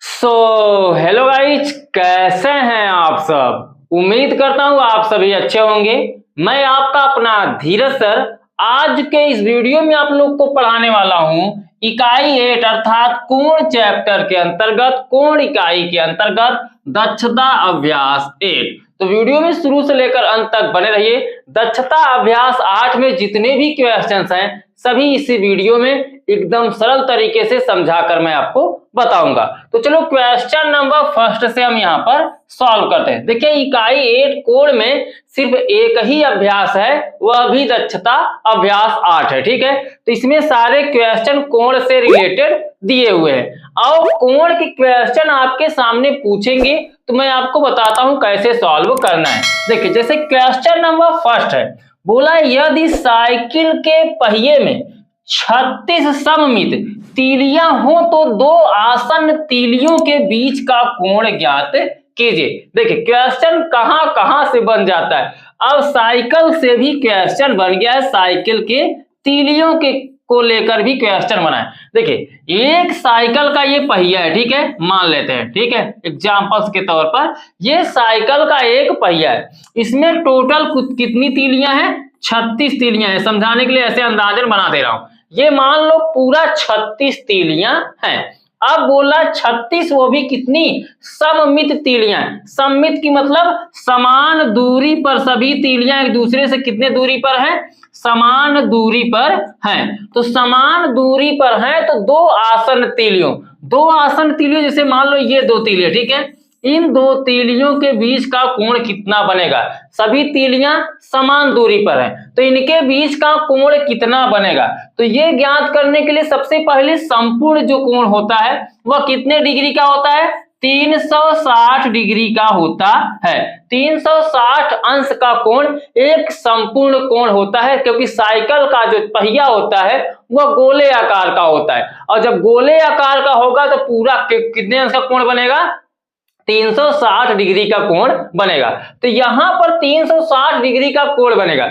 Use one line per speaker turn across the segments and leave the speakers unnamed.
Hello guys, कैसे हैं आप सब। उम्मीद करता हूँ आप सभी अच्छे होंगे। मैं आपका अपना धीरज सर आज के इस वीडियो में आप लोग को पढ़ाने वाला हूँ इकाई 8 अर्थात कोण चैप्टर के अंतर्गत कोण इकाई के अंतर्गत दक्षता अभ्यास 8। तो वीडियो में शुरू से लेकर अंत तक बने रहिए। दक्षता अभ्यास 8 में जितने भी क्वेश्चंस हैं सभी इसी वीडियो में एकदम सरल तरीके से समझाकर मैं आपको बताऊंगा। तो चलो क्वेश्चन नंबर फर्स्ट से हम यहाँ पर सॉल्व करते हैं। देखिए इकाई 8 कोण में सिर्फ एक ही अभ्यास है, वह भी दक्षता अभ्यास 8 है। ठीक है, तो इसमें सारे क्वेश्चन कोण से रिलेटेड दिए हुए हैं और कोण के क्वेश्चन आपके सामने पूछेंगे तो मैं आपको बताता हूं कैसे सॉल्व करना है। देखिए जैसे क्वेश्चन नंबर फर्स्ट है, बोला यदि साइकिल के पहिए में 36 सममित तीलियां हो तो दो आसन्न तीलियों के बीच का कोण ज्ञात कीजिए। देखिए क्वेश्चन कहां कहां से बन जाता है। अब साइकिल से भी क्वेश्चन बन गया है, साइकिल के तीलियों के को लेकर भी क्वेश्चन बना है। देखिए एक साइकिल का ये पहिया है, ठीक है, मान लेते हैं, ठीक है, एग्जांपल्स के तौर पर ये साइकिल का एक पहिया है, इसमें टोटल कितनी तीलियां हैं, 36 तीलियां हैं। समझाने के लिए ऐसे अंदाजन बना दे रहा हूं, ये मान लो पूरा 36 तीलियां हैं। अब बोला 36 वो भी कितनी सममित तीलियां। सममित की मतलब समान दूरी पर सभी तीलियां एक दूसरे से कितने दूरी पर हैं, समान दूरी पर हैं। तो समान दूरी पर हैं तो दो आसन्न तीलियों जैसे मान लो ये दो तीलियां, ठीक है, इन दो तीलियों के बीच का कोण कितना बनेगा। सभी तीलियां समान दूरी पर हैं तो इनके बीच का कोण कितना बनेगा। तो ये ज्ञात करने के लिए सबसे पहले संपूर्ण जो कोण होता है वह कितने डिग्री का होता है, 360 डिग्री का होता है। 360 अंश का कोण एक संपूर्ण कोण होता है, क्योंकि साइकिल का जो पहिया होता है वह गोले आकार का होता है और जब गोले आकार का होगा तो पूरा कितने अंश का कोण बनेगा, 360 डिग्री का कोण बनेगा। तो यहां पर 360 डिग्री का कोण बनेगा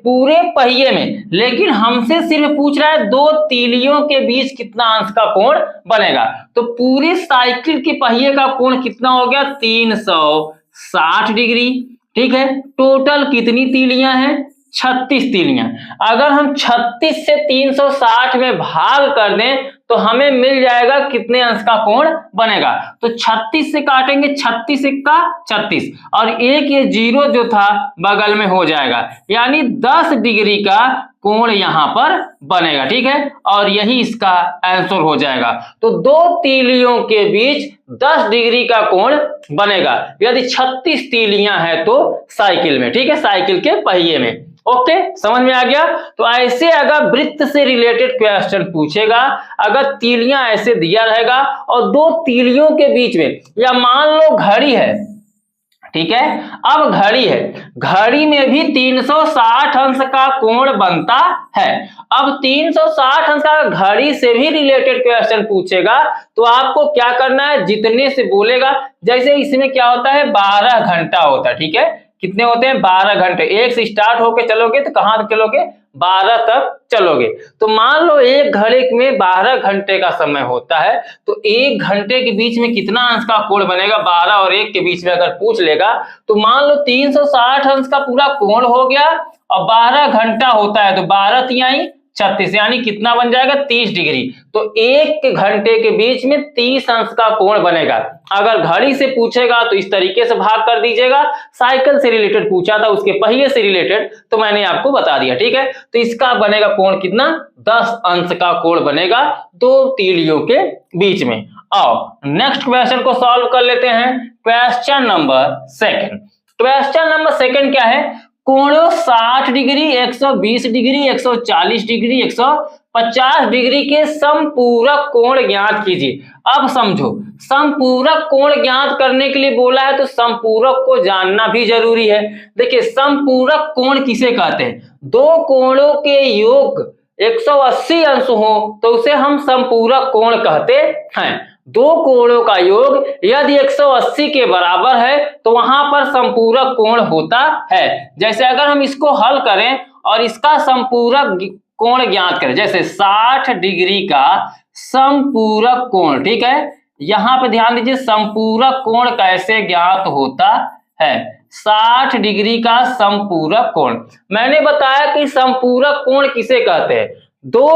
पूरे पहिए में, लेकिन हमसे सिर्फ पूछ रहा है दो तीलियों के बीच कितना अंश का कोण बनेगा। तो पूरे साइकिल के पहिए का कोण कितना हो गया, 360 डिग्री। ठीक है, टोटल कितनी तीलियां हैं, 36 तीलियां। अगर हम 36 से 360 में भाग कर दें तो हमें मिल जाएगा कितने अंश का कोण बनेगा। तो 36 से काटेंगे, 36 का 36 और एक ये जीरो जो था बगल में हो जाएगा, यानी 10 डिग्री का कोण यहां पर बनेगा। ठीक है, और यही इसका आंसर हो जाएगा। तो दो तीलियों के बीच 10 डिग्री का कोण बनेगा यदि 36 तीलियां हैं तो साइकिल में, ठीक है, साइकिल के पहिए में। ओके, समझ में आ गया। तो ऐसे अगर वृत्त से रिलेटेड क्वेश्चन पूछेगा, अगर तीलियां ऐसे दिया रहेगा और दो तीलियों के बीच में, या मान लो घड़ी है, ठीक है, अब घड़ी है, घड़ी में भी 360 अंश का कोण बनता है। अब 360 अंश का घड़ी से भी रिलेटेड क्वेश्चन पूछेगा तो आपको क्या करना है, जितने से बोलेगा, जैसे इसमें क्या होता है 12 घंटा होता है, ठीक है, कितने होते हैं 12 घंटे। एक से स्टार्ट होके चलोगे तो कहां तक चलोगे, 12 तक चलोगे। तो मान लो एक घड़ी में 12 घंटे का समय होता है तो एक घंटे के बीच में कितना अंश का कोण बनेगा, 12 और 1 के बीच में अगर पूछ लेगा तो मान लो 360 अंश का पूरा कोण हो गया और 12 घंटा होता है तो 12 तिहाई 36, यानी कितना बन जाएगा, 30 डिग्री। तो एक घंटे के बीच में 30 अंश का कोण बनेगा। अगर घड़ी से पूछेगा तो इस तरीके से भाग कर दीजिएगा, साइकिल से रिलेटेड पूछा था उसके पहिए से रिलेटेड तो मैंने आपको बता दिया। ठीक है, तो इसका बनेगा कोण कितना, 10 अंश का कोण बनेगा दो तीलियों के बीच में। आओ नेक्स्ट क्वेश्चन को सॉल्व कर लेते हैं। Question number second, question number second क्या है, कोणों 60 डिग्री, 120 डिग्री, 140 डिग्री, 150 डिग्री के समपूरक कोण ज्ञात कीजिए। अब समझो, समपूरक कोण ज्ञात करने के लिए बोला है तो समपूरक को जानना भी जरूरी है। देखिए समपूरक कोण किसे कहते हैं, दो कोणों के योग 180 अंश हो तो उसे हम समपूरक कोण कहते हैं। दो कोणों का योग यदि 180 के बराबर है तो वहां पर समपूरक कोण होता है। जैसे अगर हम इसको हल करें और इसका समपूरक कोण ज्ञात करें, जैसे 60 डिग्री का समपूरक कोण, ठीक है, यहां पे ध्यान दीजिए, संपूरक कोण कैसे ज्ञात होता है। 60 डिग्री का संपूरक कोण। मैंने बताया कि संपूरक कोण किसे कहते हैं, दो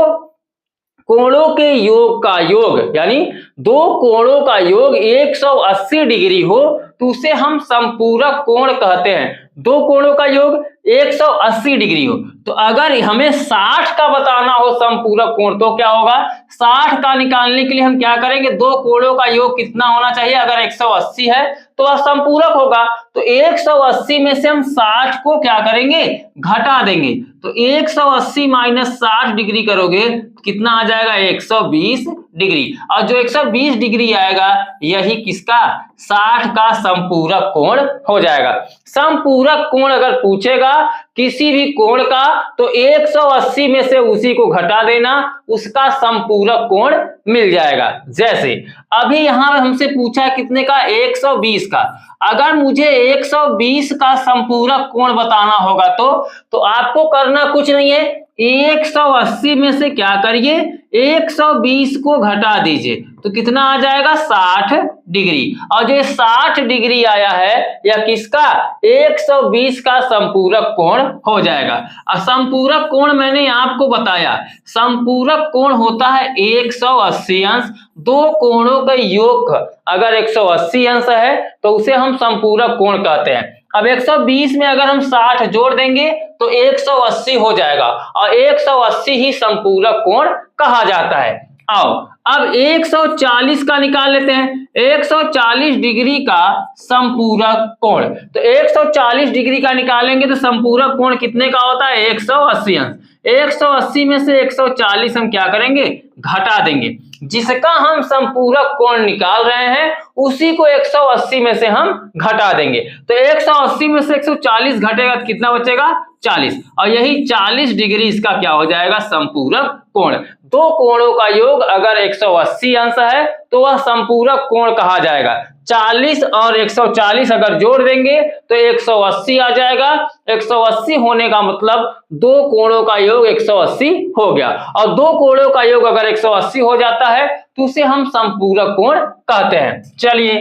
कोणों के योग का योग, यानी दो कोणों का योग 180 डिग्री हो तो उसे हम संपूरक कोण कहते हैं। दो कोणों का योग 180 डिग्री हो, तो अगर हमें 60 का बताना हो संपूरक कोण तो क्या होगा, 60 का निकालने के लिए हम क्या करेंगे, दो कोणों का योग कितना होना चाहिए, अगर 180 है तो वह संपूरक होगा, तो 180 में से हम 60 को क्या करेंगे, घटा देंगे, तो 180 माइनस 60 डिग्री करोगे कितना आ जाएगा, 120 डिग्री, और जो 120 डिग्री आएगा यही किसका, 60 का संपूरक कोण हो जाएगा। संपूरक कोण अगर पूछेगा किसी भी कोण का तो 180 में से उसी को घटा देना, उसका संपूरक कोण मिल जाएगा। जैसे अभी यहां हमसे पूछा है कितने का, 120 का, अगर मुझे 120 का संपूरक कोण बताना होगा तो आपको करना कुछ नहीं है, 180 में से क्या करिए, 120 को घटा दीजिए तो कितना आ जाएगा, 60 डिग्री, और जो 60 डिग्री आया है यह किसका, 120 का संपूरक कोण हो जाएगा। और संपूरक कोण मैंने आपको बताया, संपूरक कोण होता है 180 अंश, दो कोणों का योग अगर 180 अंश है तो उसे हम संपूरक कोण कहते हैं। अब 120 में अगर हम 60 जोड़ देंगे तो 180 हो जाएगा, और 180 ही संपूरक कोण कहा जाता है। आओ अब 140 का निकाल लेते हैं, 140 डिग्री का संपूरक कोण, तो 140 डिग्री का निकालेंगे तो संपूरक कोण कितने का होता है, 180 अंश, 180 में से 140 हम क्या करेंगे, घटा देंगे, जिसका हम संपूरक कोण निकाल रहे हैं उसी को 180 में से हम घटा देंगे, तो 180 में से 140 घटेगा तो कितना बचेगा, 40, और यही 40 डिग्री इसका क्या हो जाएगा, संपूरक कोण। दो कोणों का योग अगर 180 अंश है तो वह संपूरक कोण कहा जाएगा। 40 और 140 अगर जोड़ देंगे तो 180 आ जाएगा, 180 होने का मतलब दो कोणों का योग 180 हो गया, और दो कोणों का योग अगर 180 हो जाता है तो उसे हम संपूरक कोण कहते हैं। चलिए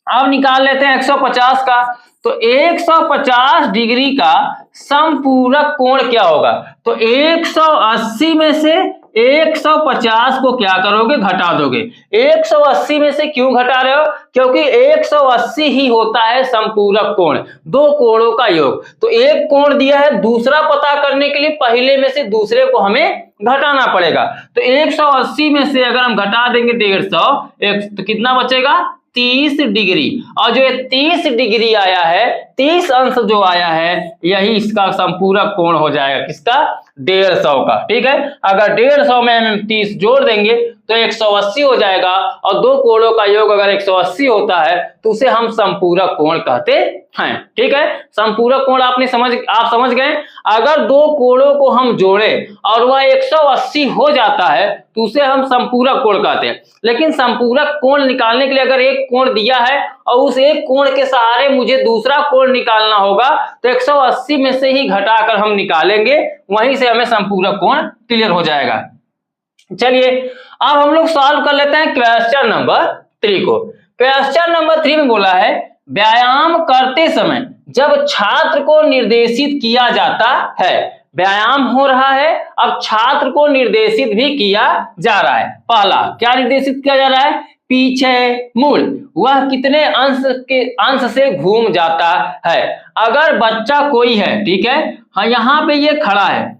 अब निकाल लेते हैं 150 का, तो 150 डिग्री का संपूरक कोण क्या होगा, तो 180 में से 150 को क्या करोगे, घटा दोगे। 180 में से क्यों घटा रहे हो, क्योंकि 180 ही होता है संपूरक कोण, दो कोणों का योग, तो एक कोण दिया है, दूसरा पता करने के लिए पहले में से दूसरे को हमें घटाना पड़ेगा, तो 180 में से अगर हम घटा देंगे 150 तो कितना बचेगा, 30 डिग्री, और जो 30 डिग्री आया है, 30 अंश जो आया है यही इसका संपूरक कोण हो जाएगा, किसका, 150 का। ठीक है, अगर 150 में हम 30 जोड़ देंगे तो 180 हो जाएगा, और दो कोणों का योग अगर 180 होता है तो उसे हम संपूरक कोण कहते हैं। ठीक है, संपूरक कोण आप समझ गए। अगर दो कोणों को हम जोड़े और वह 180 हो जाता है तो उसे हम संपूरक कोण कहते हैं। लेकिन संपूरक कोण निकालने के लिए अगर एक कोण दिया है और उस एक कोण के सहारे मुझे दूसरा कोण निकालना होगा तो 180 में से ही घटाकर हम निकालेंगे, वहीं से हमें संपूरक कोण क्लियर हो जाएगा। चलिए अब हम लोग सॉल्व कर लेते हैं क्वेश्चन नंबर 3 को। क्वेश्चन नंबर 3 में बोला है, व्यायाम करते समय जब छात्र को निर्देशित किया जाता है, व्यायाम हो रहा है, अब छात्र को निर्देशित भी किया जा रहा है। पहला क्या निर्देशित किया जा रहा है, पीछे मुड़, वह कितने अंश से घूम जाता है। अगर बच्चा कोई है, ठीक है, हाँ यहाँ पे ये खड़ा है,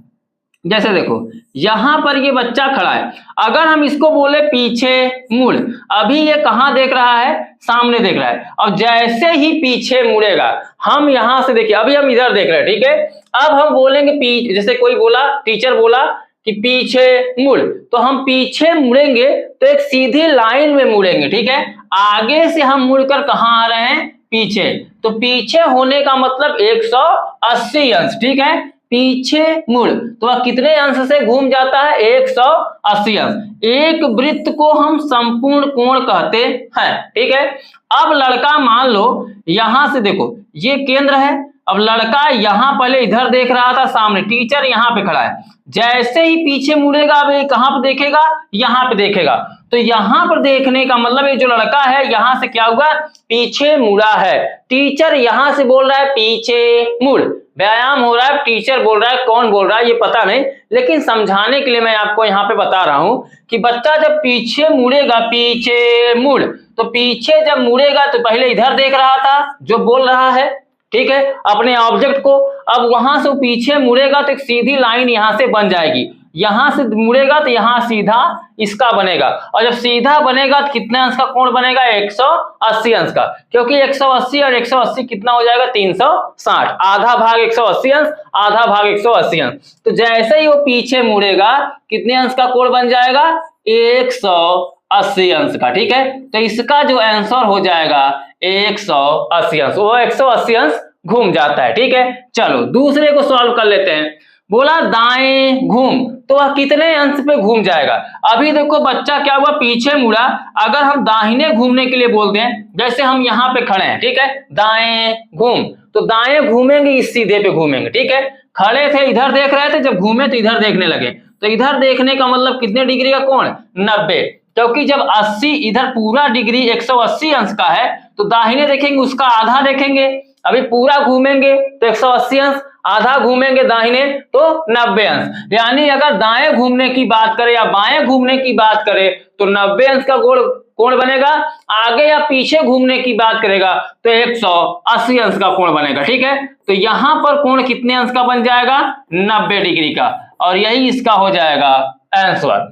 जैसे देखो यहां पर ये बच्चा खड़ा है, अगर हम इसको बोले पीछे मुड़, अभी ये कहां देख रहा है, सामने देख रहा है, और जैसे ही पीछे मुड़ेगा, हम यहां से देखिए अभी हम इधर देख रहे हैं, ठीक है, अब हम बोलेंगे पीछे, जैसे कोई बोला, टीचर बोला कि पीछे मुड़, तो हम पीछे मुड़ेंगे तो एक सीधी लाइन में मुड़ेंगे। ठीक है, आगे से हम मुड़कर कहां आ रहे हैं, पीछे, तो पीछे होने का मतलब 180 अंश। ठीक है, पीछे मुड़ तो वह कितने अंश से घूम जाता है, 180 अंश। एक वृत्त को हम संपूर्ण कोण कहते हैं। ठीक है, अब लड़का मान लो यहां से देखो ये केंद्र है, अब लड़का यहाँ पहले इधर देख रहा था सामने, टीचर यहाँ पे खड़ा है, जैसे ही पीछे मुड़ेगा अब ये कहाँ पे देखेगा, यहाँ पे देखेगा। तो यहाँ पर देखने का मतलब ये जो लड़का है यहाँ से क्या हुआ, पीछे मुड़ा है। टीचर यहाँ से बोल रहा है पीछे मुड़, व्यायाम हो रहा है, टीचर बोल रहा है, कौन बोल रहा है ये पता नहीं, लेकिन समझाने के लिए मैं आपको यहाँ पे बता रहा हूं कि बच्चा जब पीछे मुड़ेगा, पीछे मुड़, तो पीछे जब मुड़ेगा तो पहले इधर देख रहा था जो बोल रहा है, ठीक है, अपने ऑब्जेक्ट को। अब वहां से पीछे मुड़ेगा तो एक सीधी लाइन यहां से बन जाएगी, यहां से मुड़ेगा तो यहां सीधा इसका बनेगा, और जब सीधा बनेगा तो कितने अंश का कोण बनेगा, 180 अंश का, क्योंकि 180 और 180 कितना हो जाएगा, 360, आधा भाग 180 अंश, आधा भाग 180 अंश। तो जैसे ही वो पीछे मुड़ेगा कितने अंश का कोण बन जाएगा, 180 अंश का, ठीक है। तो इसका जो आंसर हो जाएगा 180 अंश, वो 180 अंश घूम जाता है, ठीक है। चलो दूसरे को सॉल्व कर लेते हैं। बोला दाएं घूम, तो वह कितने अंश पे घूम जाएगा। अभी देखो बच्चा क्या हुआ, पीछे मुड़ा, अगर हम दाहिने घूमने के लिए बोलते हैं, जैसे हम यहाँ पे खड़े हैं, ठीक है, दाएं घूम, तो दाएं घूमेंगे इस सीधे पे घूमेंगे, ठीक है। खड़े थे इधर देख रहे थे, जब घूमे तो इधर देखने लगे, तो इधर देखने का मतलब कितने डिग्री का कोण, 90, क्योंकि जब 80 इधर पूरा डिग्री 180 अंश का है, तो दाहिने देखेंगे उसका आधा देखेंगे। अभी पूरा घूमेंगे तो 180 अंश, आधा घूमेंगे दाहिने तो 90 अंश। यानी अगर दाएं घूमने की बात करें या बाएं घूमने की बात करें तो 90 अंश का कोण बनेगा। आगे या पीछे घूमने की बात करेगा तो 180 अंश का कोण बनेगा, ठीक है। तो यहां पर कोण कितने अंश का बन जाएगा, 90 डिग्री का, और यही इसका हो जाएगा आंसर,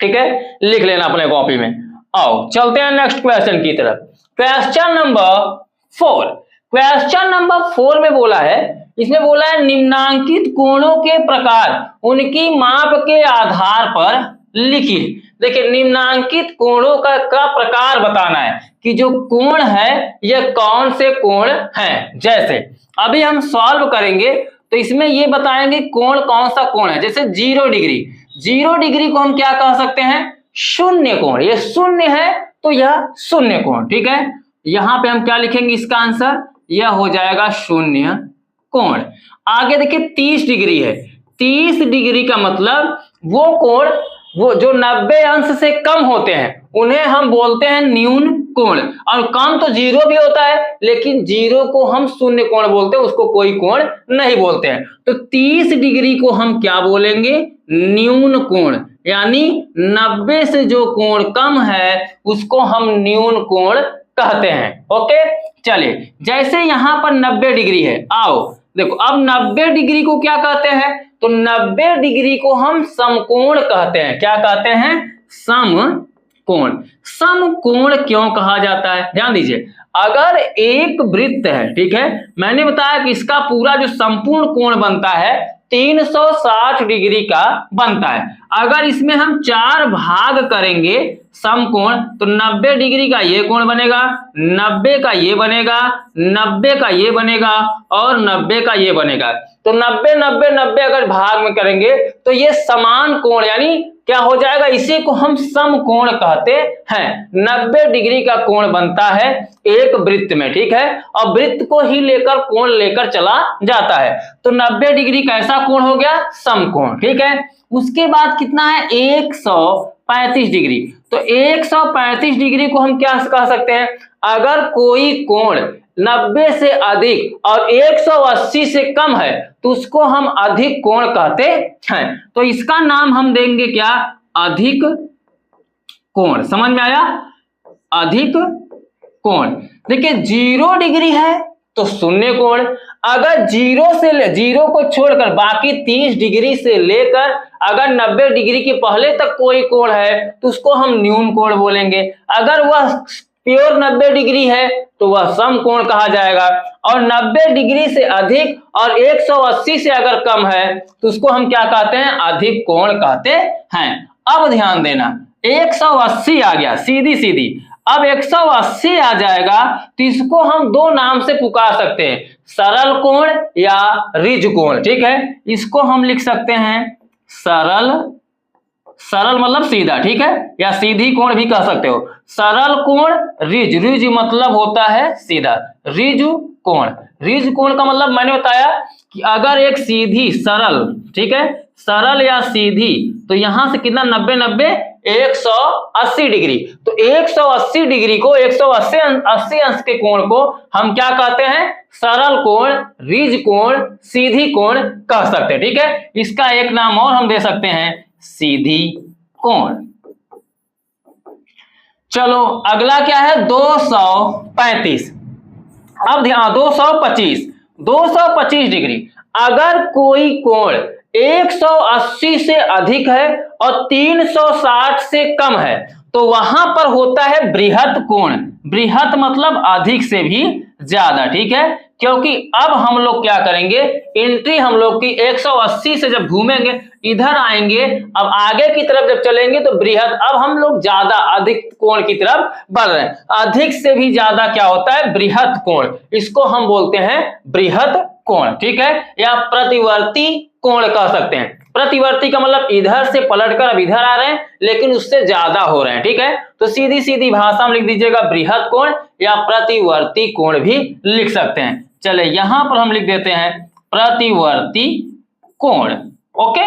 ठीक है। लिख लेना अपने कॉपी में। आओ चलते हैं नेक्स्ट क्वेश्चन की तरफ। क्वेश्चन नंबर 4, क्वेश्चन नंबर 4 में बोला है, इसमें बोला है निम्नांकित कोणों के प्रकार उनकी माप के आधार पर लिखिए। देखिए निम्नांकित कोणों का प्रकार बताना है कि जो कोण है यह कौन से कोण हैं। जैसे अभी हम सॉल्व करेंगे तो इसमें ये बताएंगे कोण कौन सा कोण है। जैसे 0 डिग्री, 0 डिग्री को हम क्या कह सकते हैं, शून्य कोण, ये शून्य है तो यह शून्य कोण, ठीक है। यहां पे हम क्या लिखेंगे, इसका आंसर यह हो जाएगा शून्य कोण। आगे देखिए 30 डिग्री है, 30 डिग्री का मतलब वो कोण वो जो 90 अंश से कम होते हैं उन्हें हम बोलते हैं न्यून कोण, और कम तो 0 भी होता है लेकिन 0 को हम शून्य कोण बोलते हैं, उसको कोई कोण नहीं बोलते हैं। तो 30 डिग्री को हम क्या बोलेंगे, न्यून कोण, यानी 90 से जो कोण कम है उसको हम न्यून कोण कहते हैं। ओके चलिए, जैसे यहां पर 90 डिग्री है, आओ देखो अब 90 डिग्री को क्या कहते हैं, तो 90 डिग्री को हम समकोण कहते हैं। क्या कहते हैं, समकोण। समकोण क्यों कहा जाता है, ध्यान दीजिए, अगर एक वृत्त है, ठीक है, मैंने बताया कि इसका पूरा जो संपूर्ण कोण बनता है 360 डिग्री का बनता है। अगर इसमें हम 4 भाग करेंगे समकोण तो 90 डिग्री का ये कोण बनेगा, 90 का ये बनेगा, 90 का ये बनेगा और 90 का ये बनेगा। तो 90 90 90 अगर भाग में करेंगे तो ये समान कोण यानी क्या हो जाएगा, इसी को हम समकोण कहते हैं। 90 डिग्री का कोण बनता है एक वृत्त में, ठीक है, और वृत्त को ही लेकर कोण लेकर चला जाता है। तो 90 डिग्री कैसा कोण हो गया, समकोण, ठीक है। उसके बाद कितना है, 135 डिग्री। तो 135 डिग्री को हम क्या कह सकते हैं, अगर कोई कोण 90 से अधिक और 180 से कम है तो उसको हम अधिक कोण कहते हैं। तो इसका नाम हम देंगे क्या, अधिक कोण। समझ में आया, अधिक कोण। देखिए 0 डिग्री है तो शून्य कोण, अगर 0 को छोड़कर बाकी 30 डिग्री से लेकर अगर 90 डिग्री के पहले तक कोई कोण है तो उसको हम न्यून कोण बोलेंगे। अगर वह प्योर 90 डिग्री है तो वह समकोण कहा जाएगा, और 90 डिग्री से अधिक और 180 से अगर कम है तो उसको हम क्या कहते हैं, अधिक कोण कहते हैं। अब ध्यान देना, 180 आ गया सीधी सीधी, अब 180 आ जाएगा तो इसको हम 2 नाम से पुकार सकते हैं, सरल कोण या ऋज कोण, ठीक है। इसको हम लिख सकते हैं सरल मतलब सीधा, ठीक है, या सीधी कोण भी कह सकते हो। सरल कोण ऋज, ऋज मतलब होता है सीधा, ऋज कोण। ऋज कोण का मतलब मैंने बताया कि अगर एक सीधी सरल, ठीक है, सरल या सीधी, तो यहां से कितना 90 90 180 डिग्री, तो 180 डिग्री को 180 अंश के कोण को हम क्या कहते हैं? सरल कोण, ऋज कोण, सीधी कोण कह सकते हैं। ठीक है, इसका एक नाम और हम दे सकते हैं सीधी कोण। चलो अगला क्या है? 235। अब ध्यान, 225 डिग्री। अगर कोई कोण 180 से अधिक है और 360 से कम है तो वहां पर होता है बृहत कोण। बृहत मतलब अधिक से भी ज्यादा, ठीक है, क्योंकि अब हम लोग क्या करेंगे, एंट्री हम लोग की 180 से जब घूमेंगे इधर आएंगे, अब आगे की तरफ जब चलेंगे तो बृहत, अब हम लोग ज्यादा अधिक कोण की तरफ बढ़ रहे हैं। अधिक से भी ज्यादा क्या होता है? बृहत कोण। इसको हम बोलते हैं बृहत कोण, ठीक है, या प्रतिवर्ती कोण कह सकते हैं। प्रतिवर्ती का मतलब इधर से पलटकर अब इधर आ रहे हैं लेकिन उससे ज्यादा हो रहे हैं, ठीक है, तो सीधी सीधी भाषा में लिख दीजिएगा बृहत कोण या प्रतिवर्ती कोण भी लिख सकते हैं। चले यहां पर हम लिख देते हैं प्रतिवर्ती कोण। ओके,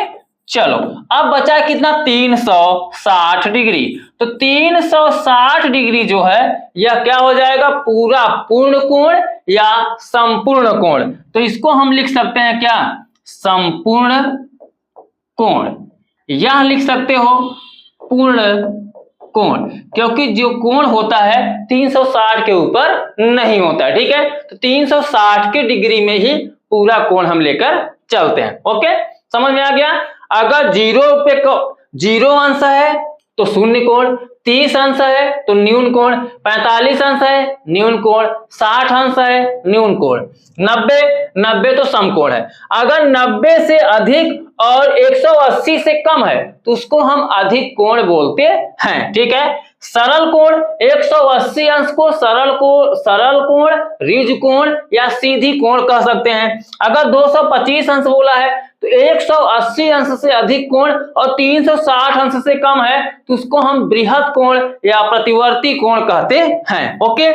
चलो अब बचा कितना? 360 डिग्री। तो 360 डिग्री जो है यह क्या हो जाएगा? पूरा पूर्ण कोण या संपूर्ण कोण। तो इसको हम लिख सकते हैं क्या? संपूर्ण कोण। यह लिख सकते हो पूर्ण कोण, क्योंकि जो कोण होता है 360 के ऊपर नहीं होता है, ठीक है, तो 360 के डिग्री में ही पूरा कोण हम लेकर चलते हैं। ओके, समझ में आ गया? अगर 0 पे 0 अंश है तो शून्य कोण, 30 अंश है तो न्यून कोण, 45 अंश है न्यून कोण, 60 अंश है न्यून कोण, 90 तो समकोण है। अगर 90 से अधिक और 180 से कम है तो उसको हम अधिक कोण बोलते हैं, ठीक है। सरल कोण 180 अंश को सरल कोण, ऋज कोण या सीधी कोण कह सकते हैं। अगर 225 अंश बोला है तो 180 अंश से अधिक कोण और 360 अंश से कम है तो उसको हम बृहत कोण या प्रतिवर्ती कोण कहते हैं। ओके,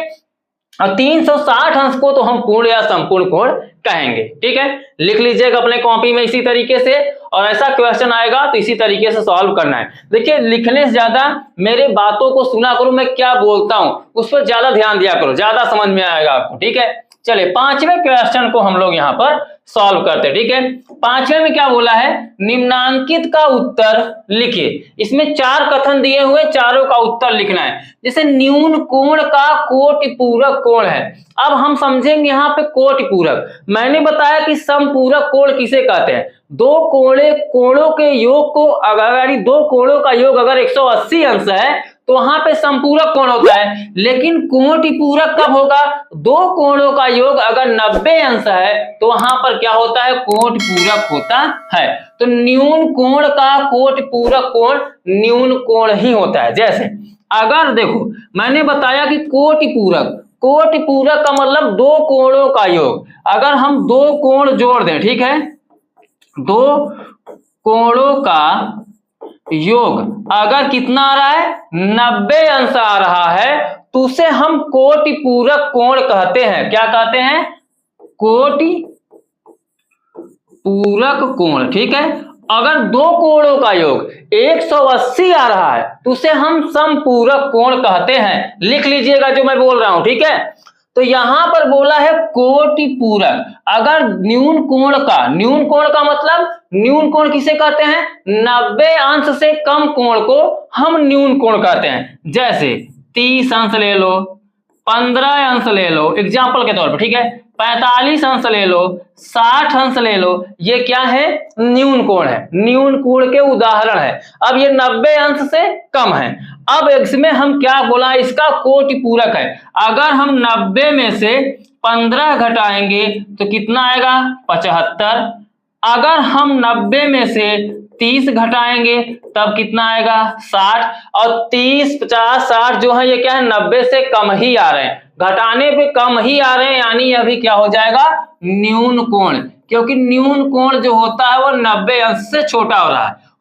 और 360 अंश को तो हम पूर्ण या संपूर्ण कोण कहेंगे, ठीक है। लिख लीजिएगा अपने कॉपी में इसी तरीके से, और ऐसा क्वेश्चन आएगा तो इसी तरीके से सॉल्व करना है। देखिए, लिखने से ज्यादा मेरे बातों को सुना करो, मैं क्या बोलता हूं उस पर ज्यादा ध्यान दिया करो, ज्यादा समझ में आएगा आपको, ठीक है। चलिए 5वें क्वेश्चन को हम लोग यहाँ पर सॉल्व करते हैं, ठीक है। 5वें में क्या बोला है? निम्नांकित का उत्तर लिखिए। इसमें 4 कथन दिए हुए, चारों का उत्तर लिखना है। जैसे न्यून कोण का कोटि पूरक कोण है। अब हम समझेंगे यहाँ पे कोटि पूरक। मैंने बताया कि समपूरक कोण किसे कहते हैं? दो कोणों के योग को, अगर 2 कोणों का योग अगर 180 अंश है तो वहां पे संपूरक कोण होता है। लेकिन कोटि पूरक कब होगा? 2 कोणों का योग अगर 90 अंश है तो वहां पर क्या होता है? कोटि पूरक होता है। तो न्यून कोण का कोटि पूरक कोण न्यून कोण ही होता है। जैसे अगर देखो, मैंने बताया कि कोटि पूरक का मतलब 2 कोणों का योग। अगर हम 2 कोण जोड़ दें, ठीक है, 2 कोणों का योग अगर कितना आ रहा है? 90 अंश आ रहा है तो उसे हम कोटि पूरक कोण कहते हैं। क्या कहते हैं? कोटि पूरक कोण, ठीक है। अगर 2 कोणों का योग 180 आ रहा है तो उसे हम समपूरक कोण कहते हैं। लिख लीजिएगा जो मैं बोल रहा हूं, ठीक है। तो यहां पर बोला है कोटि पूरक। अगर न्यून कोण का मतलब, न्यून कोण किसे कहते हैं? 90 अंश से कम कोण को हम न्यून कोण कहते हैं। जैसे 30 अंश ले लो, 15 अंश ले लो एग्जाम्पल के तौर पर, ठीक है, 45 अंश ले लो, 60 अंश ले लो, ये क्या है? न्यून कोण है, न्यून कोण के उदाहरण है। अब ये 90 अंश से कम है। अब इसमें हम क्या बोला? इसका कोटि पूरक है। अगर हम 90 में से 15 घटाएंगे तो कितना आएगा? 75। अगर हम 90 में से 30 घटाएंगे तब कितना आएगा? 60। और 30, 50, 60 जो है ये क्या है? 90 से कम ही आ रहे हैं, घटाने पे कम ही आ रहे हैं, यानी यह भी क्या हो जाएगा? न्यून कोण। क्योंकि न्यून कोण जो होता है वो 90 अंश से छोटा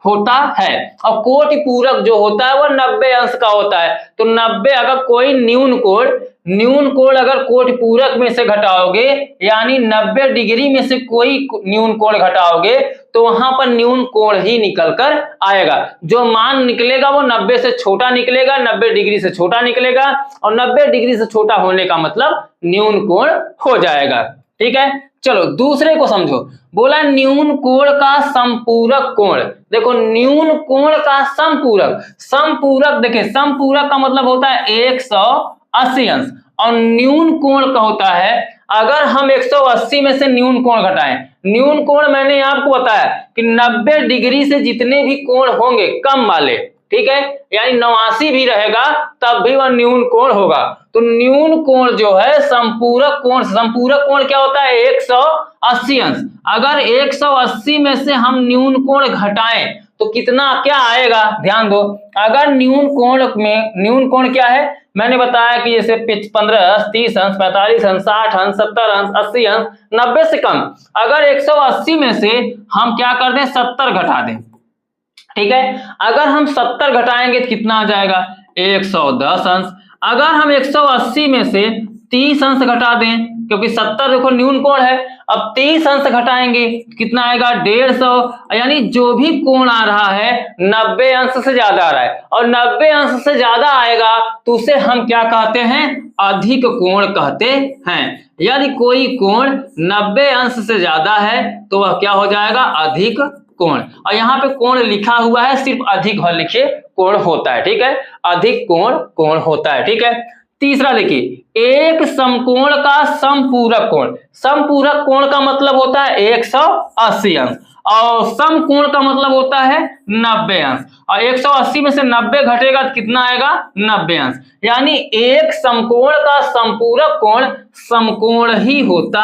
होता है और कोटि पूरक जो होता है वो 90 अंश का होता है। तो 90, अगर कोई न्यून कोण न्यून कोण अगर कोटि पूरक में से घटाओगे, यानी 90 डिग्री में से कोई न्यून कोण घटाओगे तो वहां पर न्यून कोण ही निकल कर आएगा। जो मान निकलेगा वो 90 से छोटा निकलेगा, 90 डिग्री से छोटा निकलेगा, और 90 डिग्री से छोटा होने का मतलब न्यून कोण हो जाएगा। ठीक है, चलो दूसरे को समझो। बोला न्यून कोण का समपूरक कोण। देखो न्यून कोण का समपूरक, समपूरक देखिए समपूरक का मतलब होता है 180 अंश, और न्यून कोण का होता है अगर हम 180 में से न्यून कोण घटाएं। न्यून कोण मैंने आपको बताया कि 90 डिग्री से जितने भी कोण होंगे कम वाले, ठीक है, यानी 89 भी रहेगा तब भी वह न्यून कोण होगा। तो न्यून कोण जो है संपूरक कोण, संपूरक कोण क्या होता है 180 अंश। अगर 180 में से हम न्यून कोण घटाएं तो कितना क्या आएगा, ध्यान दो। अगर न्यून कोण में, न्यून कोण क्या है मैंने बताया कि जैसे 15 अंश, 30 अंश, 45 अंश, 60 अंश, 70 अंश, 80 अंश, 90 से कम। अगर 180 में से हम क्या कर दें 70 घटा दें, ठीक है, अगर हम 70 घटाएंगे तो कितना आ जाएगा 110 अंश। अगर हम 180 में से 30 अंश घटा दें, क्योंकि 70 देखो न्यून कोण है, अब 30 अंश घटाएंगे कितना आएगा 150, यानी जो भी कोण आ रहा है 90 अंश से ज्यादा आ रहा है, और 90 अंश से ज्यादा आएगा तो उसे हम क्या कहते हैं अधिक कोण कहते हैं। यदि कोई कोण 90 अंश से ज्यादा है तो वह क्या हो जाएगा अधिक कोण, और यहाँ पे कोण लिखा हुआ है सिर्फ अधिक और लिखिए कोण होता है, ठीक है, अधिक कोण कोण होता है, ठीक है। तीसरा देखिए एक समकोण का समपूरक कोण, समपूरक कोण का मतलब होता है 180 अंश, और समकोण का मतलब होता है 90 अंश, और 180 में से 90 घटेगा तो कितना आएगा 90 अंश, यानी एक समकोण का संपूरक कोण समकोण ही होता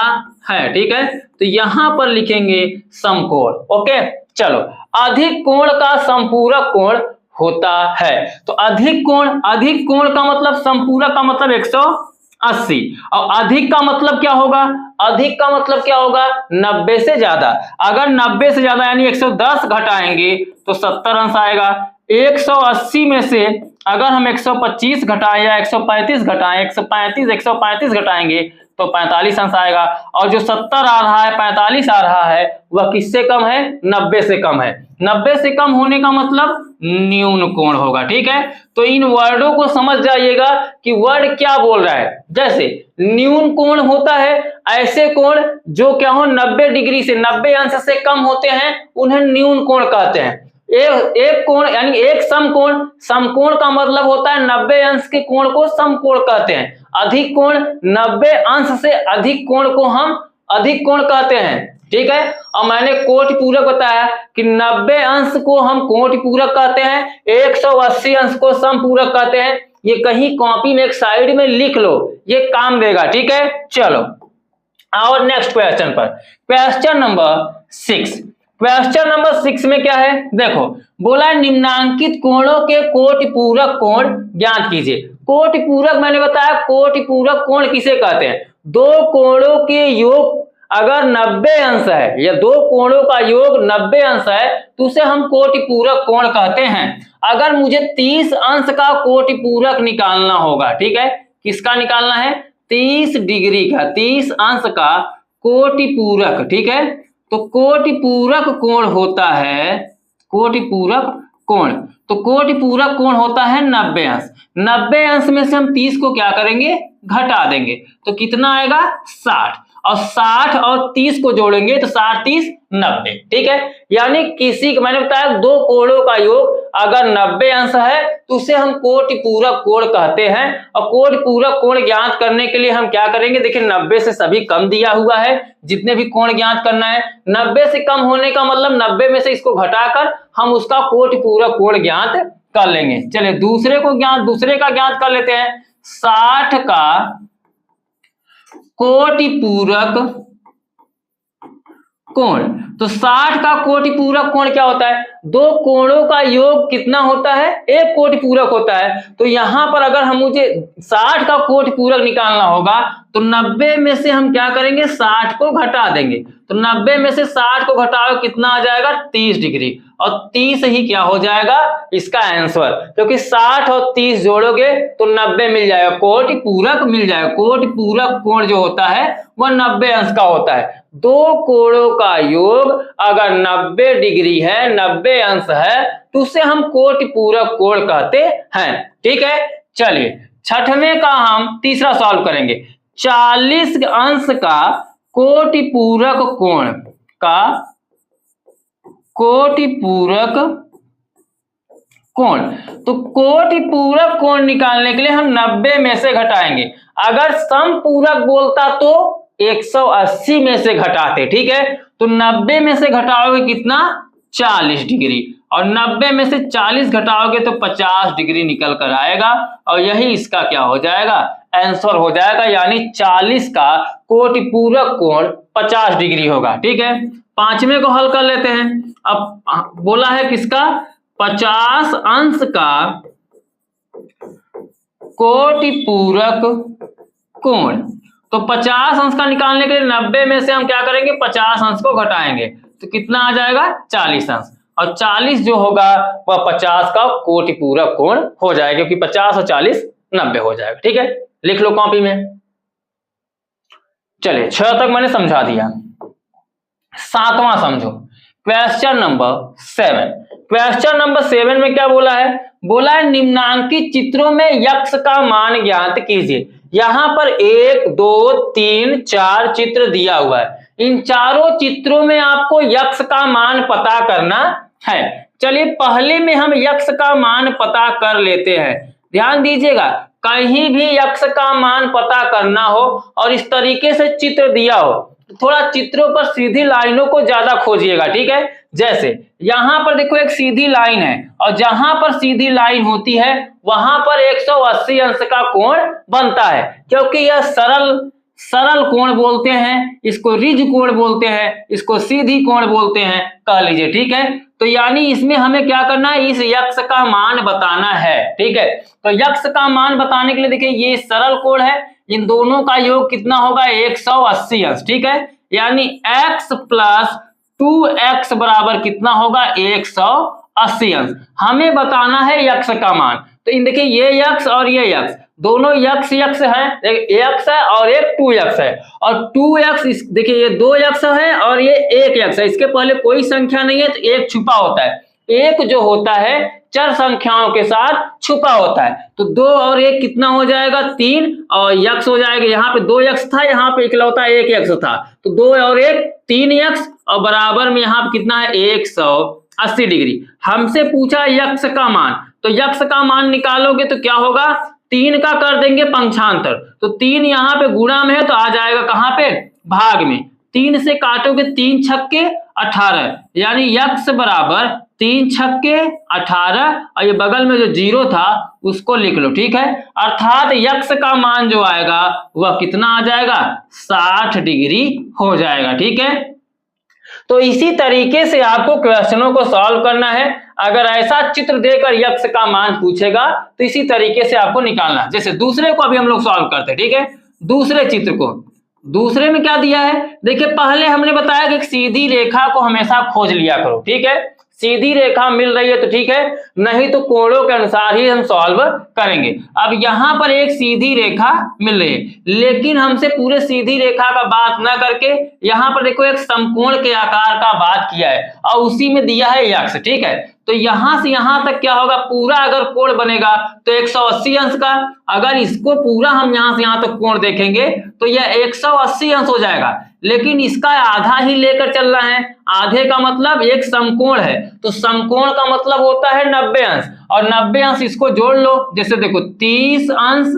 है, ठीक है। तो यहां पर लिखेंगे समकोण, ओके। चलो अधिक कोण का संपूरक कोण होता है, तो अधिक कोण का मतलब संपूरक का मतलब 180, और अधिक का मतलब क्या होगा, अधिक का मतलब क्या होगा 90 से ज्यादा। अगर 90 से ज्यादा यानी 110 घटाएंगे तो 70 अंश आएगा। 180 में से अगर हम 125 घटाएं या 135 घटाएं, 135 घटाएंगे तो 45 अंश आएगा, और जो 70 आ रहा है 45 आ रहा है वह किससे कम है 90 से कम है। 90 से कम होने का मतलब न्यून कोण होगा, ठीक है। तो इन वर्डों को समझ जाइएगा कि वर्ड क्या बोल रहा है। जैसे न्यून कोण होता है ऐसे कोण जो क्या हो 90 डिग्री से 90 अंश से कम होते हैं उन्हें न्यून कोण कहते हैं। एक कोण यानी एक समकोण, समकोण का मतलब होता है 90 अंश के कोण को समकोण कहते हैं। अधिक कोण 90 अंश से अधिक कोण को हम अधिक कोण कहते हैं, ठीक है। और मैंने कोटि पूरक बताया कि 90 अंश को हम कोटि पूरक कहते हैं, 180 अंश को समपूरक कहते हैं। ये कहीं कॉपी में एक साइड में लिख लो, ये काम देगा, ठीक है। चलो और नेक्स्ट क्वेश्चन पर, क्वेश्चन नंबर 6। क्वेश्चन नंबर 6 में क्या है देखो, बोला निम्नांकित कोणों के कोटि पूरक कोण ज्ञात कीजिए। कोटि पूरक मैंने बताया कोटि पूरक कोण किसे कहते हैं, दो कोणों के योग अगर 90 अंश है या दो कोणों का योग 90 अंश है तो उसे हम कोटि पूरक कोण कहते हैं। अगर मुझे 30 अंश का कोटि पूरक निकालना होगा, ठीक है, किसका निकालना है 30 डिग्री का, 30 अंश का कोटि पूरक, ठीक है। तो कोटि पूरक कोण होता है, कोटि पूरक कोण, तो कोटि पूरक कोण होता है 90 अंश। 90 अंश में से हम 30 को क्या करेंगे घटा देंगे तो कितना आएगा 60, और 60 और 30 को जोड़ेंगे तो 60 30 90, ठीक है। यानी किसी मैंने बताया दो कोणों का योग अगर 90 अंश है तो उसे हम कोटि पूरक कोण कहते हैं। और कोटि पूरक कोण ज्ञात करने के लिए हम क्या करेंगे, देखिए 90 से सभी कम दिया हुआ है, जितने भी कोण ज्ञात करना है 90 से कम होने का मतलब 90 में से इसको घटाकर हम उसका कोटि पूरक कोण ज्ञात कर लेंगे। चलिए दूसरे का ज्ञात कर लेते हैं। 60 का कोटि पूरक कोण, तो 60 का कोटि पूरक कोण क्या होता है, दो कोणों का योग कितना होता है एक कोटि पूरक होता है। तो यहां पर अगर हम मुझे 60 का कोटि पूरक निकालना होगा तो 90 में से हम क्या करेंगे, 60 को घटा देंगे। तो 90 में से 60 को घटाओ कितना आ जाएगा, 30 डिग्री। और 30 ही क्या हो जाएगा इसका आंसर, क्योंकि 60 और 30 जोड़ोगे तो 90 मिल जाएगा, कोटि पूरक मिल जाएगा। कोटि पूरक कोण जो होता है वह 90 अंश का होता है। दो कोणों का योग अगर 90 डिग्री है, 90 अंश है, तो उसे हम कोटि पूरक कोण कहते हैं। ठीक है, चलिए छठवें का हम तीसरा सॉल्व करेंगे। 40 अंश का कोटि पूरक कोण का कोटि पूरक कोण, तो कोटि पूरक कोण निकालने के लिए हम 90 में से घटाएंगे। अगर समपूरक बोलता तो 180 में से घटाते। ठीक है, तो 90 में से घटाओगे कितना, 40 डिग्री, और 90 में से 40 घटाओगे तो 50 डिग्री निकल कर आएगा, और यही इसका क्या हो जाएगा, आंसर हो जाएगा। यानी 40 का कोटि पूरक कोण 50 डिग्री होगा। ठीक है, पांचवें को हल कर लेते हैं। अब बोला है किसका, 50 अंश का कोटि पूरक कोण। तो 50 अंश का निकालने के लिए 90 में से हम क्या करेंगे, 50 अंश को घटाएंगे, तो कितना आ जाएगा, 40 अंश, और 40 जो होगा वह 50 का कोटि पूरक कोण हो जाएगा, क्योंकि 50 और 40 90 हो जाएगा। ठीक है, लिख लो कॉपी में। चलिए 6 तक मैंने समझा दिया। सातवां समझो, क्वेश्चन नंबर 7। क्वेश्चन नंबर 7 में क्या बोला है, बोला है निम्नांकित चित्रों में यक्ष का मान ज्ञात कीजिए। यहां पर 1 2 3 4 चित्र दिया हुआ है। इन चारों चित्रों में आपको यक्ष का मान पता करना है। चलिए पहले में हम यक्ष का मान पता कर लेते हैं। ध्यान दीजिएगा, कहीं भी यक्ष का मान पता करना हो और इस तरीके से चित्र दिया हो, थोड़ा चित्रों पर सीधी लाइनों को ज्यादा खोजिएगा। ठीक है, जैसे यहां पर देखो एक सीधी लाइन है, और जहां पर सीधी लाइन होती है वहां पर 180 अंश का कोण बनता है, क्योंकि यह सरल कोण बोलते हैं, इसको रिज कोण बोलते हैं, इसको सीधी कोण बोलते हैं, कह लीजिए। ठीक है, तो यानी इसमें हमें क्या करना है, इस यक्ष का मान बताना है। ठीक है, तो यक्ष का मान बताने के लिए देखिए ये सरल कोण है, इन दोनों का योग कितना होगा, 180 अंश। ठीक है, यानी x प्लस 2x बराबर कितना होगा, 180 अंश। हमें बताना है यक्ष का मान। तो इन देखिए ये यक्ष और ये यक्ष दोनों यक्ष है, एक यक्ष है और एक 2x है, और 2x देखिए ये 2 यक्ष है और ये 1 यक्ष है। इसके पहले कोई संख्या नहीं है तो एक छुपा होता है। एक जो होता है चर संख्याओं के साथ छुपा होता है, तो 2 और 1 कितना हो जाएगा, 3, और यक्ष हो जाएगा, यहाँ पे 2 यक्ष था, यहाँ पे इकलौता 1 यक्ष था, तो 2 और 1 3 यक्ष, और बराबर में यहाँ पे कितना है, 180 डिग्री। हमसे पूछा यक्ष का मान, तो यक्ष का मान निकालोगे तो क्या होगा, 3 का कर देंगे पंक्षांतर, तो 3 यहाँ पे गुणा में है तो आ जाएगा कहाँ पे, भाग में। 3 से काटोगे 3 छक्के 18, यानी यक्ष बराबर 3 छक्के 18, और ये बगल में जो 0 था उसको लिख लो। ठीक है, अर्थात यक्ष का मान जो आएगा वह कितना आ जाएगा, 60 डिग्री हो जाएगा। ठीक है, तो इसी तरीके से आपको क्वेश्चनों को सॉल्व करना है। अगर ऐसा चित्र देकर यक्ष का मान पूछेगा तो इसी तरीके से आपको निकालना है। जैसे दूसरे को अभी हम लोग सॉल्व करते हैं। ठीक है, दूसरे चित्र को, दूसरे में क्या दिया है, देखिए पहले हमने बताया कि एक सीधी रेखा को हमेशा खोज लिया करो। ठीक है, सीधी रेखा मिल रही है तो ठीक है, नहीं तो कोणों के अनुसार ही हम सॉल्व करेंगे। अब यहां पर एक सीधी रेखा मिल रही है, लेकिन हमसे पूरे सीधी रेखा का बात ना करके यहां पर देखो एक समकोण के आकार का बात किया है, और उसी में दिया है यक्ष। ठीक है, तो यहां से यहां तक क्या होगा, पूरा अगर कोण बनेगा तो 180 अंश का, अगर इसको पूरा हम यहां से यहां तक कोण देखेंगे तो यह 180 अंश हो जाएगा, लेकिन इसका आधा ही लेकर चल रहा है। आधे का मतलब एक समकोण है, तो समकोण का मतलब होता है 90 अंश, और 90 अंश इसको जोड़ लो। जैसे देखो 30 अंश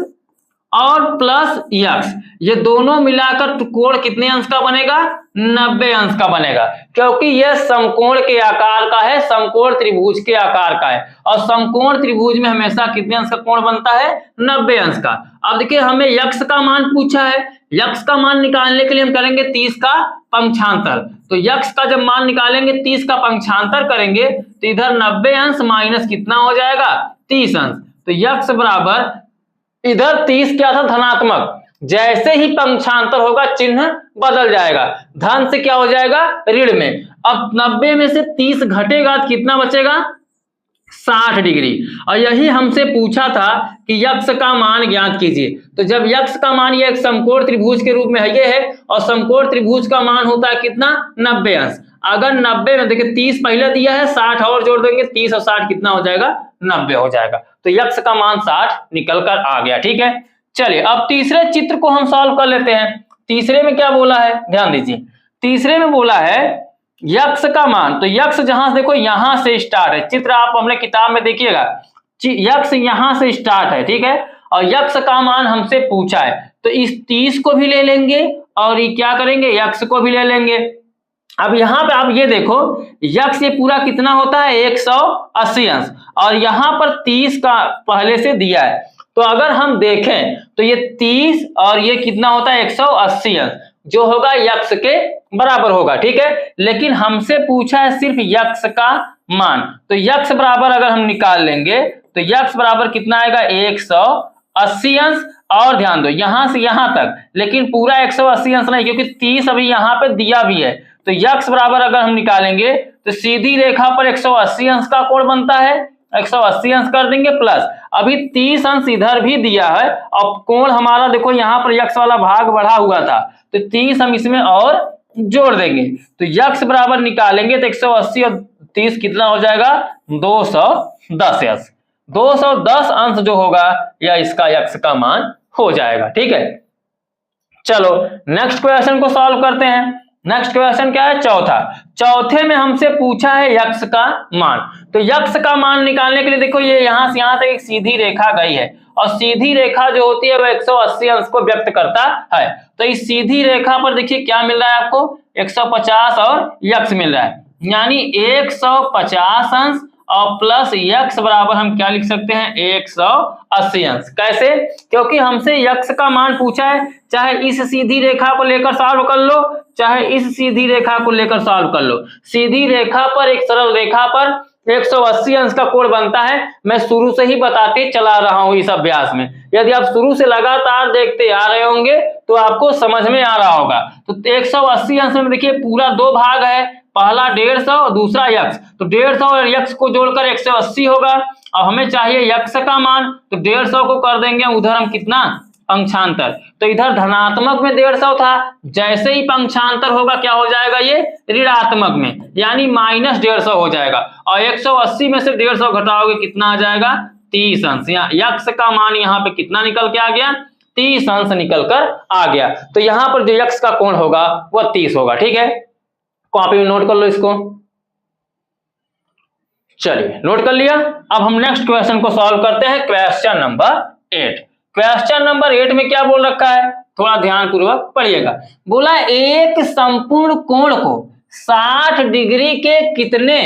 और प्लस यक्ष, ये दोनों मिलाकर कोण कितने अंश का बनेगा, 90 अंश का बनेगा, क्योंकि यह समकोण के आकार का है, समकोण त्रिभुज के आकार का है, और समकोण त्रिभुज में हमेशा कितने अंश का कोण बनता है, 90 अंश का। अब देखिए हमें यक्ष का मान पूछा है, यक्ष का मान निकालने के लिए हम करेंगे 30 का पंक्षांतर। तो यक्ष का जब मान निकालेंगे 30 का पंक्षांतर करेंगे तो इधर 90 अंश माइनस कितना हो जाएगा, 30 अंश। तो यक्ष बराबर, इधर 30 क्या था, धनात्मक, जैसे ही पंक्षांतर होगा चिन्ह बदल जाएगा, धन से क्या हो जाएगा ऋण में। अब 90 में से 30 घटेगा तो कितना बचेगा 60 डिग्री। और यही हमसे पूछा था कि यक्ष का मान ज्ञात कीजिए। तो जब यक्ष का मान ये एक समकोण त्रिभुज के रूप में है ये है, और समकोण त्रिभुज का मान होता है कितना 90 अंश। अगर 90 में देखिए 30 पहले दिया है, 60 और जोड़ देंगे, 30 और 60 कितना हो जाएगा 90 हो जाएगा। तो यक्ष का मान 60 निकल कर आ गया। ठीक है, चलिए अब तीसरे चित्र को हम सॉल्व कर लेते हैं। तीसरे में क्या बोला है ध्यान दीजिए, तीसरे में बोला है यक्ष का मान। तो यक्ष जहां से देखो यहां से स्टार्ट है, चित्र आप हमने किताब में देखिएगा, यक्ष यहां से स्टार्ट है। ठीक है, और यक्ष का मान हमसे पूछा है, तो इस 30 को भी ले लेंगे और ये क्या करेंगे यक्ष को भी ले लेंगे। अब यहाँ पे आप ये देखो यक्ष ये पूरा कितना होता है 180 अंश, और यहाँ पर 30 का पहले से दिया है। तो अगर हम देखें तो ये 30 और ये कितना होता है 180 अंश, जो होगा यक्ष के बराबर होगा। ठीक है, लेकिन हमसे पूछा है सिर्फ यक्ष का मान। तो यक्ष बराबर अगर हम निकाल लेंगे तो यक्ष बराबर कितना आएगा 180 अंश। और ध्यान दो यहां से यहां तक, लेकिन पूरा 180 अंश नहीं, क्योंकि 30 अभी यहाँ पे दिया भी है। तो यक्ष बराबर अगर हम निकालेंगे तो सीधी रेखा पर 180 अंश का कोण बनता है, 180 अंश कर देंगे प्लस अभी 30 अंश इधर भी दिया है। अब कोण हमारा देखो यहाँ पर यक्ष वाला भाग बढ़ा हुआ था, तो 30 हम इसमें और जोड़ देंगे। तो यक्ष बराबर निकालेंगे तो 180 और 30 कितना हो जाएगा 210 अंश। 210 अंश जो होगा या इसका यक्ष का मान हो जाएगा। ठीक है, चलो नेक्स्ट क्वेश्चन को सॉल्व करते हैं। नेक्स्ट क्वेश्चन क्या है चौथा। चौथे में हमसे पूछा है यक्ष का मान। तो यक्ष का मान निकालने के लिए देखो ये यहां से यहां तक एक सीधी रेखा गई है, और सीधी रेखा जो होती है वह 180 अंश को व्यक्त करता है। तो इस सीधी रेखा पर देखिए क्या मिल रहा है आपको 150 और यक्ष मिल रहा है, यानी 150 अंश और प्लस यक्ष बराबर हम क्या लिख सकते हैं 180 अंश। कैसे, क्योंकि हमसे यक्ष का मान पूछा है, चाहे इस सीधी रेखा को लेकर सॉल्व कर लो, चाहे इस सीधी रेखा को लेकर सॉल्व कर लो। सीधी रेखा पर एक सरल रेखा पर 180 अंश का कोण बनता है। मैं शुरू से ही बताते चला रहा हूं इस अभ्यास में, यदि आप शुरू से लगातार देखते आ रहे होंगे तो आपको समझ में आ रहा होगा। तो 180 अंश में देखिए पूरा दो भाग है, पहला 150 और दूसरा यक्ष। तो 150 और यक्ष को जोड़कर 180 होगा। अब हमें चाहिए यक्ष का मान, तो 150 को कर देंगे उधर हम कितना पंक्षांतर। तो इधर धनात्मक में 150 था, जैसे ही पंक्षांतर होगा क्या हो जाएगा ये ऋणात्मक में, यानी -150 हो जाएगा। और 180 में से 150 घटाओगे कितना आ जाएगा 30 अंश। यहाँ यक्ष का मान यहाँ पे कितना निकल के आ गया 30 अंश निकल कर आ गया। तो यहाँ पर जो यक्ष का कोण होगा वह 30 होगा। ठीक है, कॉपी में नोट कर लो इसको। चलिए नोट कर लिया। अब हम नेक्स्ट क्वेश्चन को सॉल्व करते हैं, क्वेश्चन नंबर 8। क्वेश्चन नंबर 8 में क्या बोल रखा है थोड़ा ध्यान पूर्वक पढ़िएगा। बोला एक संपूर्ण कोण को 60 डिग्री के कितने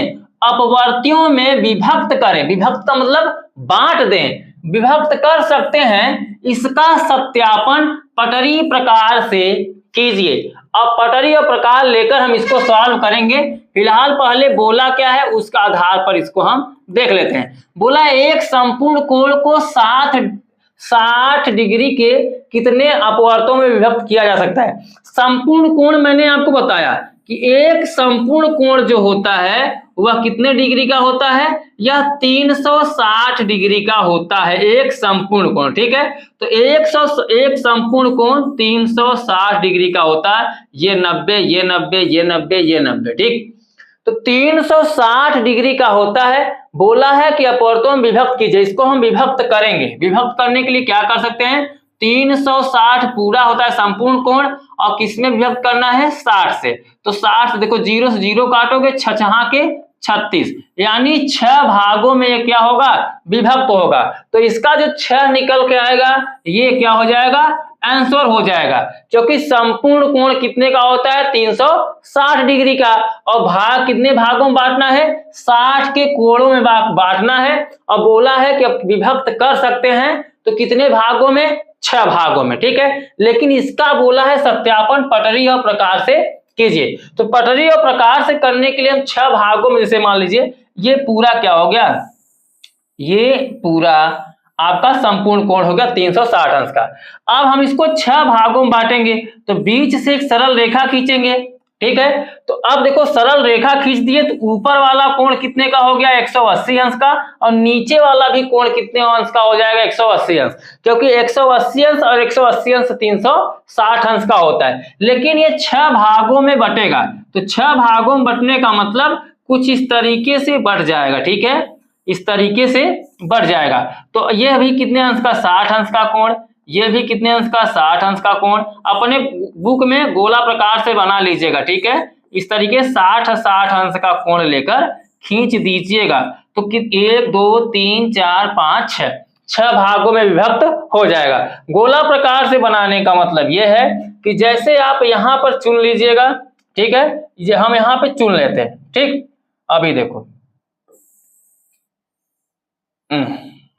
अपवर्तियों में विभक्त करें। विभक्त का मतलब बांट दें, विभक्त कर सकते हैं, इसका सत्यापन पटरी प्रकार से कीजिए। अब पटरी और प्रकार लेकर हम इसको सॉल्व करेंगे। फिलहाल पहले बोला क्या है उसका आधार पर इसको हम देख लेते हैं। बोला एक संपूर्ण कोण को 60 डिग्री के कितने अपवर्तों में विभक्त किया जा सकता है। संपूर्ण कोण मैंने आपको बताया कि एक संपूर्ण कोण जो होता है वह कितने डिग्री का होता है, यह 360 डिग्री का होता है एक संपूर्ण कोण। ठीक है, तो एक संपूर्ण कोण 360 डिग्री का होता है। ये 90 ये 90 ये 90 ये 90। ठीक, तो 360 डिग्री का होता है। बोला है कि अपवर्तों में विभक्त कीजिए, इसको हम विभक्त करेंगे। विभक्त करने के लिए क्या कर सकते हैं 360 पूरा होता है संपूर्ण कोण, और किसमें विभक्त करना है 60 से। तो 60 से देखो 0 से 0 काटोगे 6 के 36, यानी 6 भागों में ये क्या होगा विभक्त होगा। तो इसका जो 6 निकल के आएगा ये क्या हो जाएगा आंसर हो जाएगा, क्योंकि संपूर्ण कोण कितने का होता है 360 डिग्री का, और भाग कितने भागों में बांटना है 60 के कोणों में बांटना है। और बोला है कि विभक्त कर सकते हैं तो कितने भागों में 6 भागों में। ठीक है, लेकिन इसका बोला है सत्यापन पटरी और प्रकार से कीजिए। तो पटरी और प्रकार से करने के लिए हम 6 भागों में, जैसे मान लीजिए ये पूरा क्या हो गया, ये पूरा आपका संपूर्ण कोण हो गया 360 अंश का। अब हम इसको 6 भागों में बांटेंगे, तो बीच से एक सरल रेखा खींचेंगे, ठीक है। तो अब देखो सरल रेखा खींच दिए तो ऊपर वाला कोण कितने का हो गया 180 अंश का, और नीचे वाला भी कोण कितने अंश का हो जाएगा 180 अंश, क्योंकि 180 अंश और 180 अंश 360 अंश का होता है। लेकिन ये 6 भागों में बटेगा, तो 6 भागों में बटने का मतलब कुछ इस तरीके से बढ़ जाएगा, ठीक है, इस तरीके से बढ़ जाएगा। तो ये भी कितने अंश का 60 अंश का कोण, ये भी कितने अंश का 60 अंश का कोण। अपने बुक में गोला प्रकार से बना लीजिएगा, ठीक है, इस तरीके 60 अंश का कोण लेकर खींच दीजिएगा। तो 1 2 3 4 5 6 भागों में विभक्त हो जाएगा। गोला प्रकार से बनाने का मतलब यह है कि जैसे आप यहां पर चुन लीजिएगा, ठीक है, ये हम यहां पे चुन लेते हैं, ठीक। अभी देखो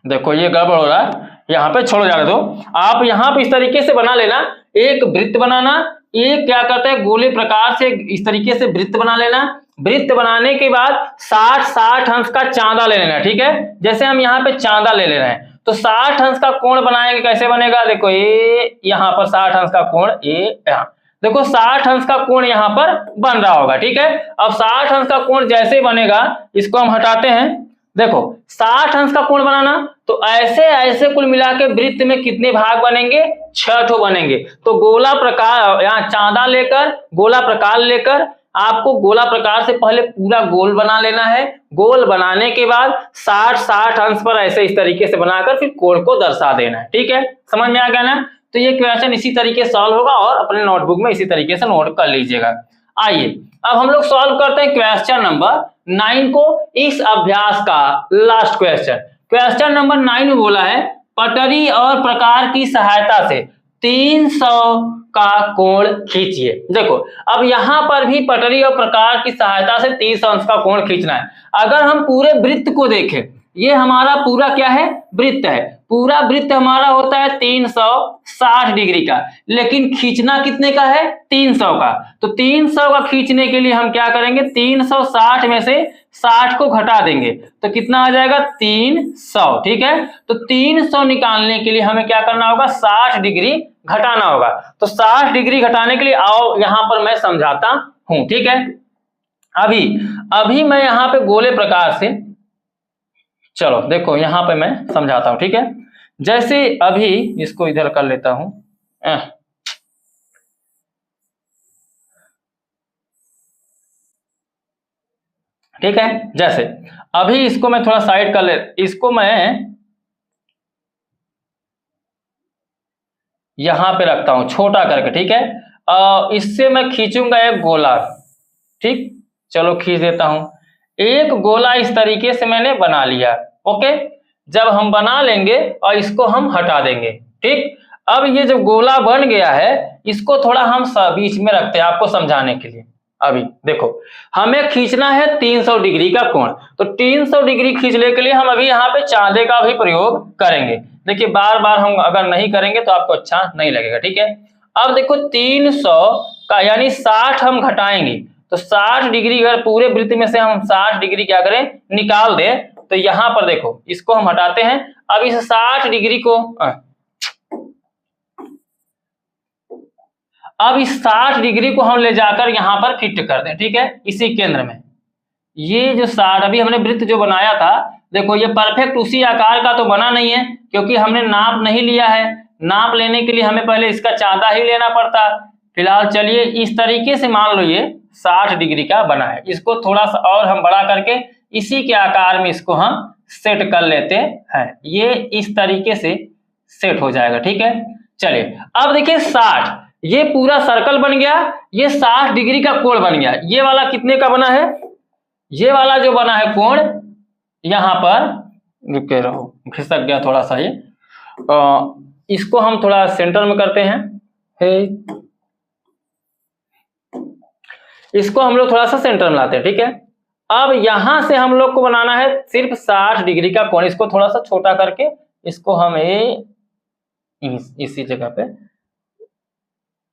देखो ये गड़बड़ हो रहा है, यहाँ पे छोड़ो जाने दो। आप यहाँ पे इस तरीके से बना लेना, एक वृत्त बनाना, एक क्या करते हैं गोले प्रकार से इस तरीके से वृत्त बना लेना। वृत्त बनाने के बाद 60 अंश का चांदा ले लेना, ठीक है। जैसे हम यहाँ पे चांदा ले ले रहे हैं, तो 60 अंश का कोण बनाएंगे, कैसे बनेगा, देखो ये यहाँ पर 60 अंश का कोण, ये यहाँ देखो 60 अंश का कोण यहाँ पर बन रहा होगा, ठीक है। अब 60 अंश का कोण जैसे बनेगा, इसको हम हटाते हैं। देखो 60 अंश का कोण बनाना, तो ऐसे ऐसे कुल मिला के वृत्त में कितने भाग बनेंगे, 6 ठो बनेंगे। तो गोला प्रकार, यहाँ चांदा लेकर गोला प्रकार लेकर आपको गोला प्रकार से पहले पूरा गोल बना लेना है। गोल बनाने के बाद 60 अंश पर ऐसे इस तरीके से बनाकर फिर कोण को दर्शा देना है, ठीक है। समझ में आ गया ना। तो ये क्वेश्चन इसी तरीके से सॉल्व होगा और अपने नोटबुक में इसी तरीके से नोट कर लीजिएगा। आइए अब हम लोग सॉल्व करते हैं क्वेश्चन नंबर 9 को, इस अभ्यास का लास्ट क्वेश्चन। क्वेश्चन नंबर 9 में बोला है पटरी और प्रकार की सहायता से 300 का कोण खींचिए। देखो अब यहां पर भी पटरी और प्रकार की सहायता से 300 अंश का कोण खींचना है। अगर हम पूरे वृत्त को देखें, ये हमारा पूरा क्या है, वृत्त है। पूरा वृत्त हमारा होता है 360 डिग्री का, लेकिन खींचना कितने का है, 300 का। तो 300 का खींचने के लिए हम क्या करेंगे, 360 में से 60 को घटा देंगे, तो कितना आ जाएगा 300, ठीक है। तो 300 निकालने के लिए हमें क्या करना होगा, 60 डिग्री घटाना होगा। तो 60 डिग्री घटाने के लिए आओ यहां पर मैं समझाता हूं, ठीक है। अभी मैं यहां पे गोले प्रकार से, चलो देखो यहां पे मैं समझाता हूं, ठीक है। जैसे अभी इसको इधर कर लेता हूं, ठीक है। जैसे अभी इसको मैं थोड़ा साइड कर ले, इसको मैं यहां पे रखता हूं छोटा करके, ठीक है। इससे मैं खींचूंगा एक गोला, ठीक, चलो खींच देता हूं। एक गोला इस तरीके से मैंने बना लिया, ओके। जब हम बना लेंगे और इसको हम हटा देंगे, ठीक। अब ये जो गोला बन गया है, इसको थोड़ा हम बीच में रखते हैं आपको समझाने के लिए। अभी देखो हमें खींचना है 300 डिग्री का कोण, तो 300 डिग्री खींचने के लिए हम अभी यहाँ पे चांदे का भी प्रयोग करेंगे। देखिए बार बार हम अगर नहीं करेंगे तो आपको अच्छा नहीं लगेगा, ठीक है। अब देखो 300 का यानी 60 हम घटाएंगे, तो 60 डिग्री अगर पूरे वृत्त में से हम 60 डिग्री क्या करें, निकाल दें, तो यहां पर देखो इसको हम हटाते हैं। अब इस 60 डिग्री को अब इस 60 डिग्री को हम ले जाकर यहां पर फिट कर दें, ठीक है, इसी केंद्र में। ये जो 60 अभी हमने वृत्त जो बनाया था, देखो ये परफेक्ट उसी आकार का तो बना नहीं है, क्योंकि हमने नाप नहीं लिया है। नाप लेने के लिए हमें पहले इसका चांदा ही लेना पड़ता। फिलहाल चलिए इस तरीके से मान लो ये 60 डिग्री का बना है, इसको थोड़ा सा और हम बड़ा करके इसी के आकार में इसको हम सेट कर लेते हैं। ये इस तरीके से सेट हो जाएगा, ठीक है। चलिए अब देखिए 60, ये पूरा सर्कल बन गया, ये 60 डिग्री का कोण बन गया। ये वाला कितने का बना है, ये वाला जो बना है कोण, यहां पर रुके रहो, खिसक गया थोड़ा सा ये, इसको हम थोड़ा सेंटर में करते हैं। इसको हम लोग थोड़ा सा सेंटर में लाते हैं, ठीक है। अब यहां से हम लोग को बनाना है सिर्फ 60 डिग्री का कोण, इसको थोड़ा सा छोटा करके इसको हम इसी जगह पे,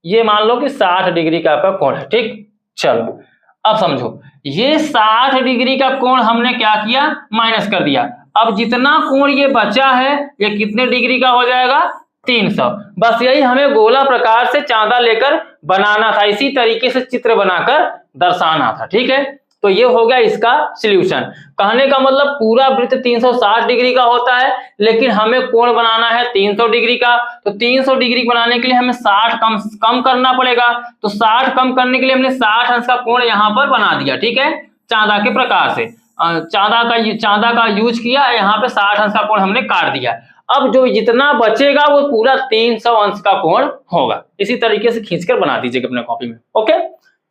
ये मान लो कि 60 डिग्री का आपका कोण है, ठीक। चलो अब समझो, ये 60 डिग्री का कोण हमने क्या किया, माइनस कर दिया। अब जितना कोण ये बचा है ये कितने डिग्री का हो जाएगा, 300। बस यही हमें गोला प्रकार से चांदा लेकर बनाना था, इसी तरीके से चित्र बनाकर दर्शाना था। ठीक है, तो ये हो गया इसका सॉल्यूशन। कहने का मतलब पूरा वृत्त 360 डिग्री का होता है, लेकिन हमें कोण बनाना है 300 डिग्री का। तो 300 डिग्री बनाने के लिए हमें 60 कम करना पड़ेगा। तो 60 कम करने के लिए हमने 60 अंश का कोण यहाँ पर बना दिया। ठीक है, चांदा के प्रकार से चांदा का यूज किया, यहाँ पे 60 अंश का कोण हमने काट दिया। अब जो जितना बचेगा वो पूरा 300 अंश का कोण होगा। इसी तरीके से खींचकर बना दीजिएगा अपने कॉपी में। ओके,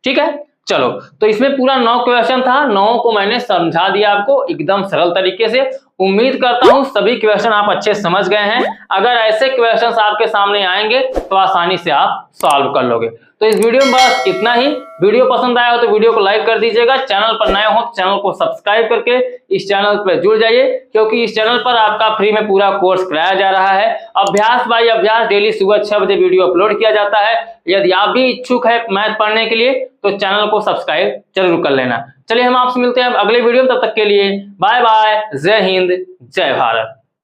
ठीक है। चलो, तो इसमें पूरा 9 क्वेश्चन था, 9 को मैंने समझा दिया आपको एकदम सरल तरीके से। उम्मीद करता हूं सभी क्वेश्चन आप अच्छे समझ गए हैं। अगर ऐसे क्वेश्चंस आपके सामने आएंगे तो आसानी से आप सॉल्व कर लोगे। तो इस वीडियो में बस इतना ही। वीडियो पसंद आया हो तो वीडियो को लाइक कर दीजिएगा। चैनल पर नए हो तो चैनल को सब्सक्राइब करके इस चैनल पर जुड़ जाइए, क्योंकि इस चैनल पर आपका फ्री में पूरा कोर्स कराया जा रहा है। अभ्यास बाय अभ्यास डेली सुबह 6 बजे वीडियो अपलोड किया जाता है। यदि आप भी इच्छुक है मैथ पढ़ने के लिए तो चैनल को सब्सक्राइब जरूर कर लेना। चलिए, हम आपसे मिलते हैं अगले वीडियो में। तब तक के लिए बाय बाय, जय हिंद, जय भारत।